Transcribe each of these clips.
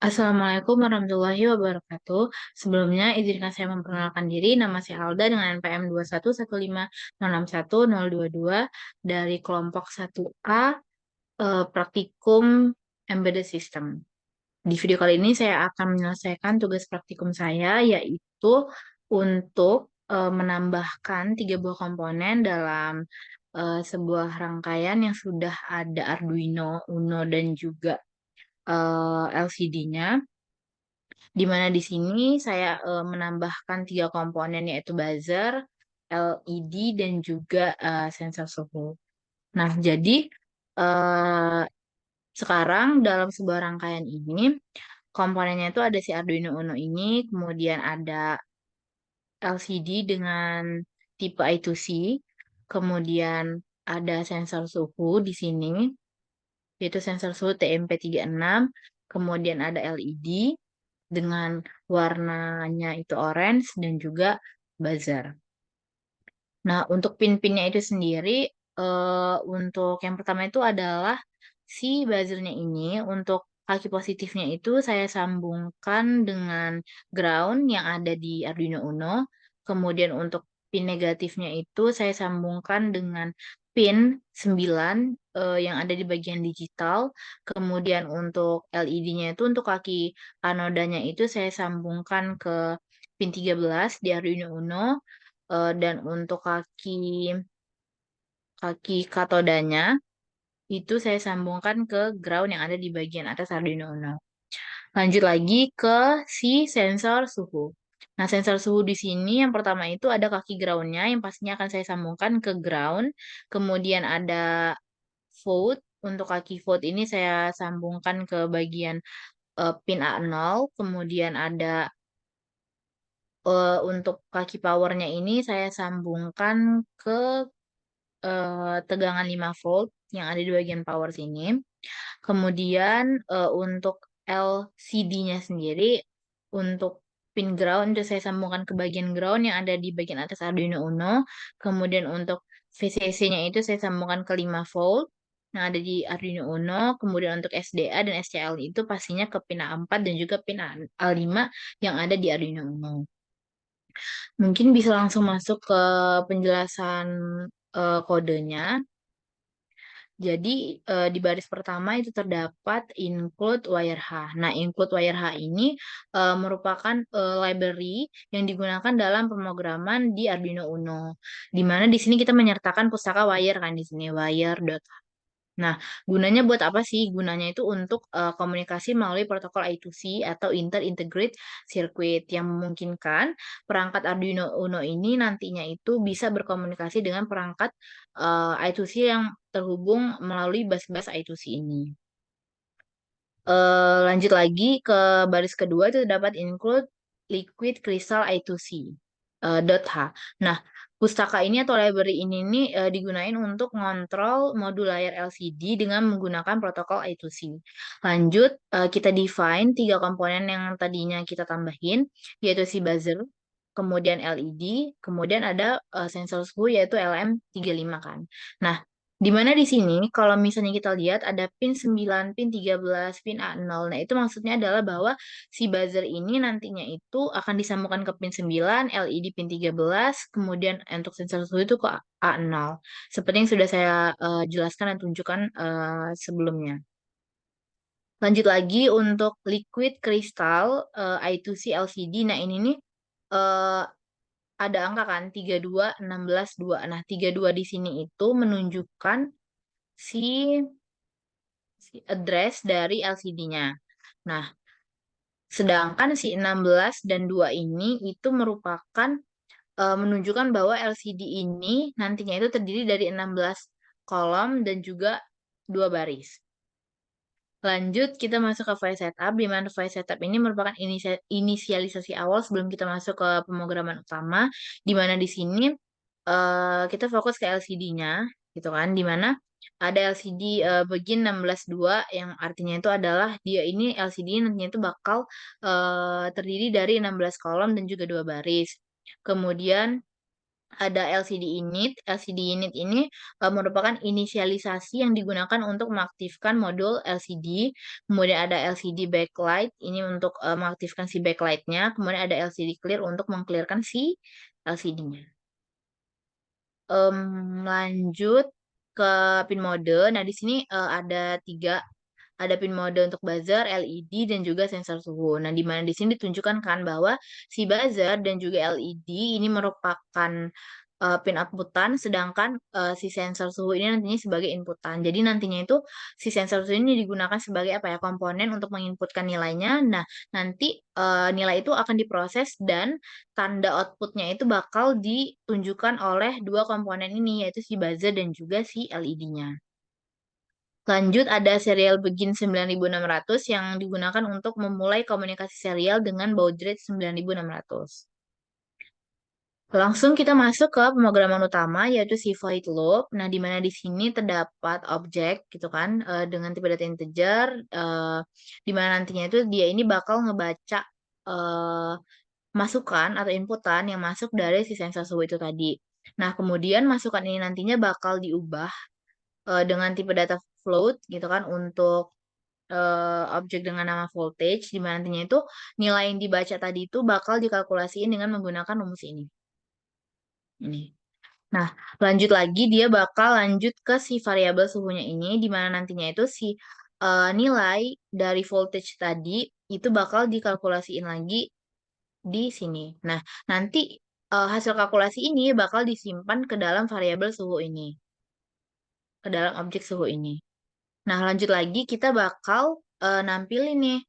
Assalamualaikum warahmatullahi wabarakatuh. Sebelumnya, izinkan saya memperkenalkan diri. Nama saya Alda dengan NPM 21150610022 dari kelompok 1A Praktikum Embedded System. Di video kali ini saya akan menyelesaikan tugas praktikum saya, yaitu untuk menambahkan tiga buah komponen dalam sebuah rangkaian yang sudah ada Arduino Uno dan juga LCD-nya. Di mana di sini saya menambahkan tiga komponen yaitu buzzer, LED, dan juga sensor suhu. Nah, jadi eh, sekarang dalam sebuah rangkaian ini, komponennya itu ada si Arduino Uno ini, kemudian ada LCD dengan tipe I2C, kemudian ada sensor suhu di sini, yaitu sensor suhu TMP36, kemudian ada LED dengan warnanya itu orange dan juga buzzer. Nah, untuk pin-pinnya itu sendiri, untuk yang pertama itu adalah si buzzernya ini, untuk kaki positifnya itu saya sambungkan dengan ground yang ada di Arduino Uno. Kemudian untuk pin negatifnya itu saya sambungkan dengan pin 9 yang ada di bagian digital. Kemudian untuk LED-nya itu untuk kaki anodanya itu saya sambungkan ke pin 13 di Arduino Uno. Dan untuk kaki kaki katodanya itu saya sambungkan ke ground yang ada di bagian atas Arduino Uno. Lanjut lagi ke si sensor suhu. Nah, sensor suhu di sini yang pertama itu ada kaki groundnya yang pastinya akan saya sambungkan ke ground. Kemudian ada volt. Untuk kaki volt ini saya sambungkan ke bagian pin A0. Kemudian ada untuk kaki powernya ini saya sambungkan ke tegangan 5 volt yang ada di bagian power sini. Kemudian untuk LCD-nya sendiri, untuk pin ground itu saya sambungkan ke bagian ground yang ada di bagian atas Arduino Uno. Kemudian untuk VCC-nya itu saya sambungkan ke 5 volt yang ada di Arduino Uno. Kemudian untuk SDA dan SCL itu pastinya ke pin A4 dan juga pin A5 yang ada di Arduino Uno. Mungkin bisa langsung masuk ke penjelasan kodenya. Jadi di baris pertama itu terdapat include wire H. Nah, include wire H ini merupakan library yang digunakan dalam pemrograman di Arduino Uno. Di mana di sini kita menyertakan pustaka wire kan di sini wire. Nah, gunanya buat apa sih? Gunanya itu untuk komunikasi melalui protokol I2C atau Inter-Integrated Circuit yang memungkinkan perangkat Arduino Uno ini nantinya itu bisa berkomunikasi dengan perangkat I2C yang terhubung melalui bus-bus I2C ini. Lanjut lagi ke baris kedua itu dapat include liquid crystal I2C .H. Nah, pustaka ini atau library ini nih digunain untuk ngontrol modul layar LCD dengan menggunakan protokol I2C. Lanjut, kita define tiga komponen yang tadinya kita tambahin, yaitu si buzzer, kemudian LED, kemudian ada sensor suhu yaitu LM35 kan. Nah, di mana di sini kalau misalnya kita lihat ada pin 9, pin 13, pin A0. Nah, itu maksudnya adalah bahwa si buzzer ini nantinya itu akan disambungkan ke pin 9, LED pin 13, kemudian untuk sensor suhu itu ke A0. Seperti yang sudah saya jelaskan dan tunjukkan sebelumnya. Lanjut lagi untuk liquid crystal I2C LCD. Nah, ini nih eh, ada angka kan 32, 16, 2. Nah, 32 di sini itu menunjukkan si si address dari LCD-nya. Nah, sedangkan si 16 dan 2 ini itu merupakan menunjukkan bahwa LCD ini nantinya itu terdiri dari 16 kolom dan juga 2 baris. Lanjut, kita masuk ke file setup, di mana file setup ini merupakan inisialisasi awal sebelum kita masuk ke pemrograman utama, di mana di sini kita fokus ke LCD-nya, gitu kan, di mana ada LCD begin 16.2 yang artinya itu adalah dia ini LCD nantinya itu bakal terdiri dari 16 kolom dan juga 2 baris. Kemudian ada LCD unit. LCD unit ini merupakan inisialisasi yang digunakan untuk mengaktifkan modul LCD. Kemudian ada LCD backlight, ini untuk mengaktifkan si backlightnya. Kemudian ada LCD clear untuk mengclearkan si LCD-nya. Lanjut ke pin mode. Nah, di sini ada tiga. Ada pin mode untuk buzzer, LED, dan juga sensor suhu. Nah, di mana di sini ditunjukkan kan bahwa si buzzer dan juga LED ini merupakan pin outputan, sedangkan si sensor suhu ini nantinya sebagai inputan. Jadi nantinya itu si sensor suhu ini digunakan sebagai apa ya, komponen untuk menginputkan nilainya. Nah, nanti nilai itu akan diproses dan tanda outputnya itu bakal ditunjukkan oleh dua komponen ini, yaitu si buzzer dan juga si LED-nya. Lanjut ada serial Begin 9600 yang digunakan untuk memulai komunikasi serial dengan baud rate 9600. Langsung kita masuk ke pemrograman utama yaitu si void loop. Nah, di mana di sini terdapat objek gitu kan dengan tipe data integer di mana nantinya itu dia ini bakal ngebaca eh, masukan atau inputan yang masuk dari si sensor suhu itu tadi. Nah, kemudian masukan ini nantinya bakal diubah dengan tipe data float gitu kan untuk objek dengan nama voltage di mana nantinya itu nilai yang dibaca tadi itu bakal dikalkulasiin dengan menggunakan rumus ini. Ini. Nah, lanjut lagi dia bakal lanjut ke si variabel suhunya ini di mana nantinya itu si nilai dari voltage tadi itu bakal dikalkulasiin lagi di sini. Nah, nanti hasil kalkulasi ini bakal disimpan ke dalam variabel suhu ini, ke dalam objek suhu ini. Nah, lanjut lagi kita bakal nampilin nih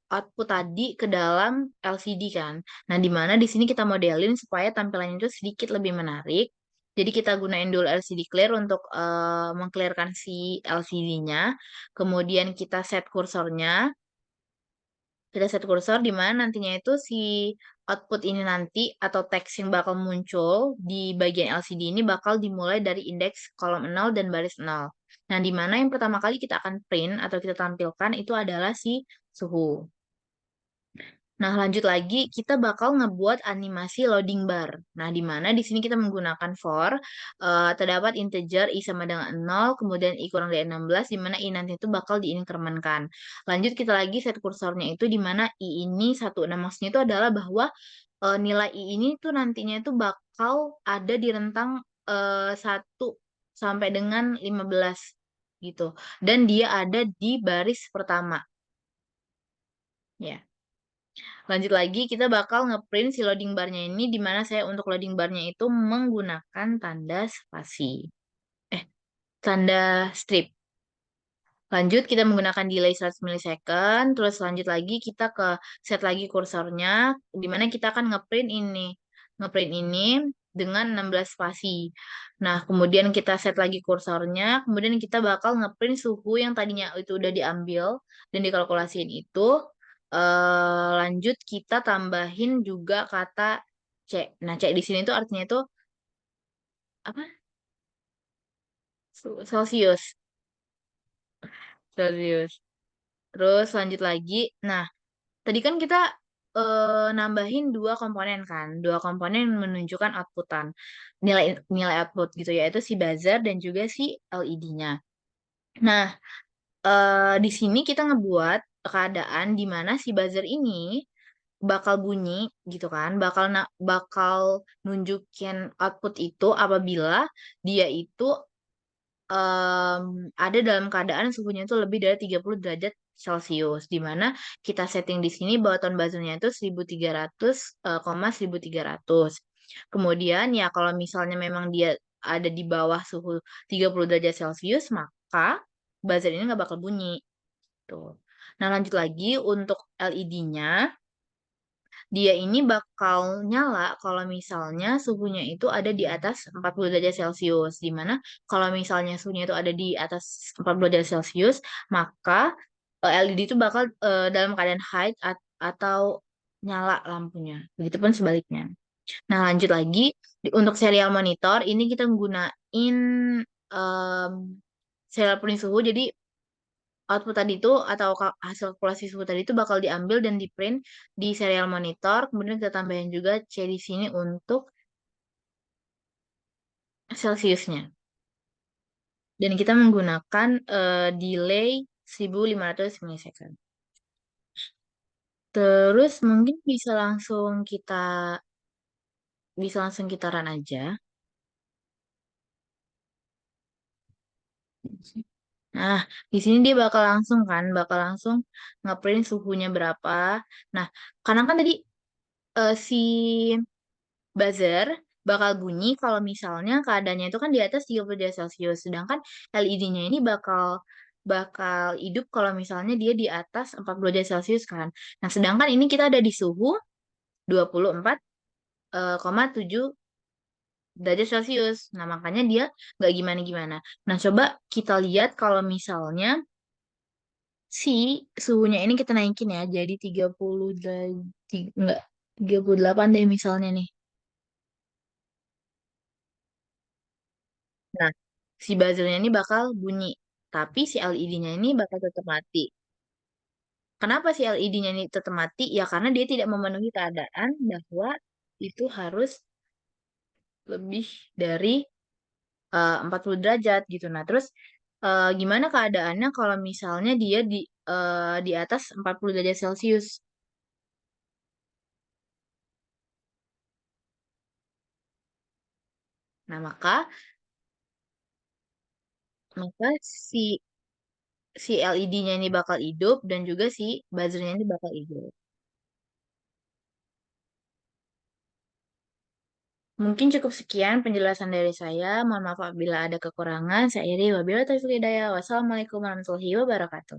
output tadi ke dalam LCD kan. Nah, di mana di sini kita modelin supaya tampilannya itu sedikit lebih menarik. Jadi kita gunain dulu LCD clear untuk mengclearkan si LCD-nya. Kemudian kita set kursornya. Kita set kursor di mana nantinya itu si output ini nanti atau teks yang bakal muncul di bagian LCD ini bakal dimulai dari indeks kolom 0 dan baris 0. Nah, di mana yang pertama kali kita akan print atau kita tampilkan itu adalah si suhu. Nah, lanjut lagi kita bakal ngebuat animasi loading bar. Nah, di mana di sini kita menggunakan for terdapat integer i sama dengan 0, kemudian i kurang dari 16 di mana i nanti itu bakal diinkremenkan. Lanjut kita lagi set kursornya itu di mana i ini 1. Nah, maksudnya itu adalah bahwa nilai i ini tuh nantinya itu bakal ada di rentang 1 sampai dengan 15 gitu. Dan dia ada di baris pertama. Ya. Lanjut lagi, kita bakal ngeprint si loading barnya ini, di mana saya untuk loading barnya itu menggunakan tanda spasi. Tanda strip. Lanjut, kita menggunakan delay 100 milisecond. Terus lanjut lagi, kita ke set lagi kursornya, di mana kita akan ngeprint ini. Ngeprint ini dengan 16 spasi. Nah, kemudian kita set lagi kursornya, kemudian kita bakal ngeprint suhu yang tadinya itu udah diambil dan dikalkulasiin itu. Lanjut kita tambahin juga kata C. Nah, C di sini tuh artinya itu apa? Celsius. Celsius. Terus lanjut lagi. Nah, tadi kan kita nambahin dua komponen kan, dua komponen yang menunjukkan outputan nilai nilai output gitu yaitu si buzzer dan juga si LED-nya. Nah, di sini kita ngebuat keadaan di mana si buzzer ini bakal bunyi gitu kan, bakal nunjukin output itu apabila dia itu ada dalam keadaan suhunya itu lebih dari 30 derajat Celcius, di mana kita setting di sini bahwa tone buzzernya itu 1300, 1300. Kemudian ya kalau misalnya memang dia ada di bawah suhu 30 derajat Celcius, maka buzzer ini nggak bakal bunyi. Tuh. Nah, lanjut lagi untuk LED-nya. Dia ini bakal nyala kalau misalnya suhunya itu ada di atas 40 derajat Celcius. Di mana kalau misalnya suhunya itu ada di atas 40 derajat Celcius, maka LED itu bakal dalam keadaan high atau nyala lampunya. Begitupun sebaliknya. Nah, lanjut lagi. Untuk serial monitor, ini kita gunain em, serial purni suhu. Jadi output tadi itu atau hasil kalkulasi suhu tadi itu bakal diambil dan di print di serial monitor. Kemudian kita tambahin juga C di sini untuk Celciusnya. Dan kita menggunakan delay 1500 milisecond. Terus mungkin bisa langsung kita run aja. Nah, di sini dia bakal langsung ngeprint suhunya berapa. Nah, karena kan tadi si buzzer bakal bunyi kalau misalnya keadaannya itu kan di atas 30 derajat Celcius. Sedangkan LED-nya ini bakal bakal hidup kalau misalnya dia di atas 40 derajat Celcius kan. Nah, sedangkan ini kita ada di suhu 24,7 derajat Celcius. Nah, makanya dia nggak gimana-gimana. Nah, coba kita lihat kalau misalnya si suhunya ini kita naikin ya, jadi 30 derajat, enggak, 38 deh misalnya nih. Nah, si buzzernya ini bakal bunyi, tapi si LED-nya ini bakal tetap mati. Kenapa si LED-nya ini tetap mati? Ya karena dia tidak memenuhi keadaan bahwa itu harus lebih dari 40 derajat gitu. Nah, terus gimana keadaannya kalau misalnya dia di atas 40 derajat Celcius? Nah, maka si si LED-nya ini bakal hidup dan juga si buzzernya ini bakal hidup. Mungkin cukup sekian penjelasan dari saya. Mohon maaf apabila ada kekurangan. Saya Iri, wabillahi taufiq hidayah. Wassalamualaikum warahmatullahi wabarakatuh.